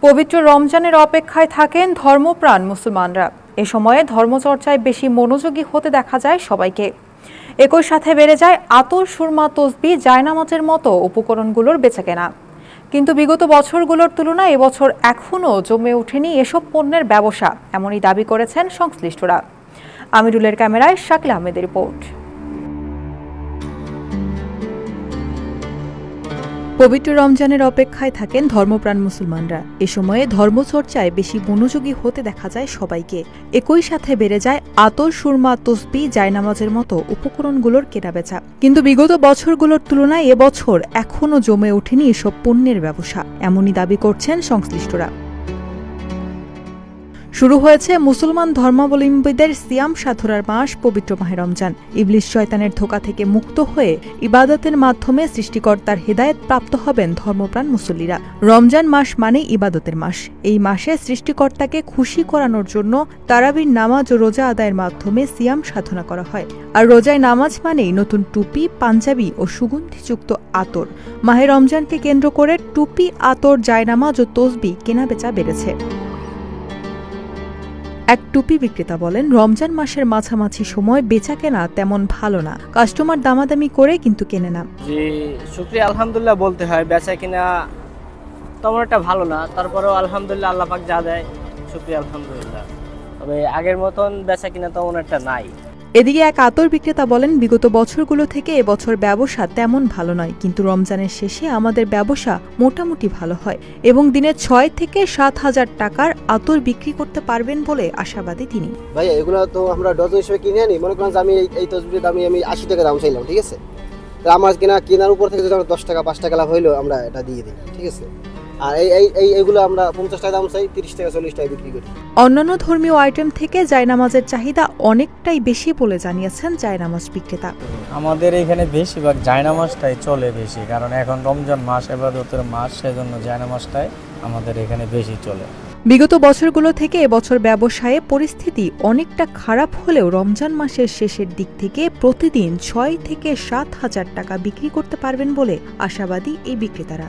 পবিত্র রমজানের অপেক্ষায় থাকেন ধর্মপ্রাণ মুসলমানরা। এ সময়ে ধর্মচর্চায় বেশি মনোযোগী হতে দেখা যায় সবাইকে। একই সাথে বেড়ে যায় আতর, সুরমা, তসবিহ, জায়নামাজের মতো উপকরণগুলোর বেচাকেনা। কিন্তু বিগত বছরগুলোর তুলনায় এবছর এখনও জমে ওঠেনি এসব পণ্যের ব্যবসা, এমনই দাবি করেছেন সংশ্লিষ্টরা। আমিরুলের ক্যামেরায় শাকিল আহমেদের রিপোর্ট। পবিত্র রমজানের অপেক্ষায় থাকেন ধর্মপ্রাণ মুসলমানরা। এ সময়ে ধর্মচর্চায় বেশি মনোযোগী হতে দেখা যায় সবাইকে। একই সাথে বেড়ে যায় আতর, সুরমা, তসবিহ, জায়নামাজের মতো উপকরণগুলোর কেনাবেচা। কিন্তু বিগত বছরগুলোর তুলনায় এবছর এখনও জমে ওঠেনি এসব পণ্যের ব্যবসা, এমনই দাবি করছেন সংশ্লিষ্টরা। শুরু হয়েছে মুসলমান ধর্মাবলম্বীদের সিয়াম সাধনার মাস পবিত্র মাহে রমজান। ইবলিস শয়তানের ধোঁকা থেকে মুক্ত হয়ে ইবাদতের মাধ্যমে সৃষ্টিকর্তার হেদায়েত প্রাপ্ত হবেন ধর্মপ্রাণ মুসল্লিরা। রমজান মাস মানে ইবাদতের মাস। এই মাসে সৃষ্টিকর্তাকে খুশি করানোর জন্য তারাবির নামাজ ও রোজা আদায়ের মাধ্যমে সিয়াম সাধনা করা হয়। আর রোজায় নামাজ মানেই নতুন টুপি, পাঞ্জাবি ও সুগন্ধিযুক্ত আতর। মাহে রমজানকে কেন্দ্র করে টুপি, আতর, জায়নামাজ ও তসবিহ কেনাবেচা বেড়েছে। এক টুপি বিক্রেতা বলেন, রমজান মাসের মাঝামাঝি সময় বেচা কেনা তেমন ভালো না, কাস্টমার দামাদামি করে কিন্তু কেনে না। জি, শুকরিয়া আলহামদুলিল্লাহ বলতে হয়, বেচা কিনা তেমন একটা ভালো না, তারপরেও আলহামদুলিল্লাহ আল্লাহ পাক যা দেয় শুকরিয়া আলহামদুলিল্লাহ। তবে আগের মতন বেচা কিনা তেমন একটা নাই। এদিকে এক আতর বিক্রেতা বলেন, বিগত বছরগুলো থেকে এবছর ব্যবসা তেমন ভালো নয়, কিন্তু রমজানের শেষে আমাদের ব্যবসা মোটামুটি ভালো হয় এবং দিনে 6 থেকে 7 হাজার টাকার আতর বিক্রি করতে পারবেন বলে আশাবাদী তিনি। ভাই এগুলো তো আমরা ডজন হিসেবে কিনে আনি, মনে করেন যে আমি এই তসবির দামে আমি 80 টাকা দাম চাইলাম, ঠিক আছে? তো আমার কেনার উপর থেকে যদি 10 টাকা 5 টাকা লাভ হইলো আমরা এটা দিয়ে দিই, ঠিক আছে? আর এইগুলো আমরা 50 টাকা দাম চাই, 30 টাকা 40 টাকা বিক্রি করি। অন্যান্য ধর্মীয় আইটেম থেকে জায়নামাজের চাহিদা অনেকটাই বেশি বলে জানিয়েছেন জায়নামাজ বিক্রেতা। আমাদের এখানে বেশিরভাগ জায়নামাজটাই চলে বেশি, কারণ এখন রমজান মাস, ইবাদতের মাস, সেজন্য জায়নামাজটাই আমাদের এখানে বেশি চলে। বিগত বছরগুলো থেকে এবছর ব্যবসায়ে পরিস্থিতি অনেকটা খারাপ হলেও রমজান মাসের শেষের দিক থেকে প্রতিদিন 6 থেকে 7 হাজার টাকা বিক্রি করতে পারবেন বলে আশাবাদী এই বিক্রেতারা।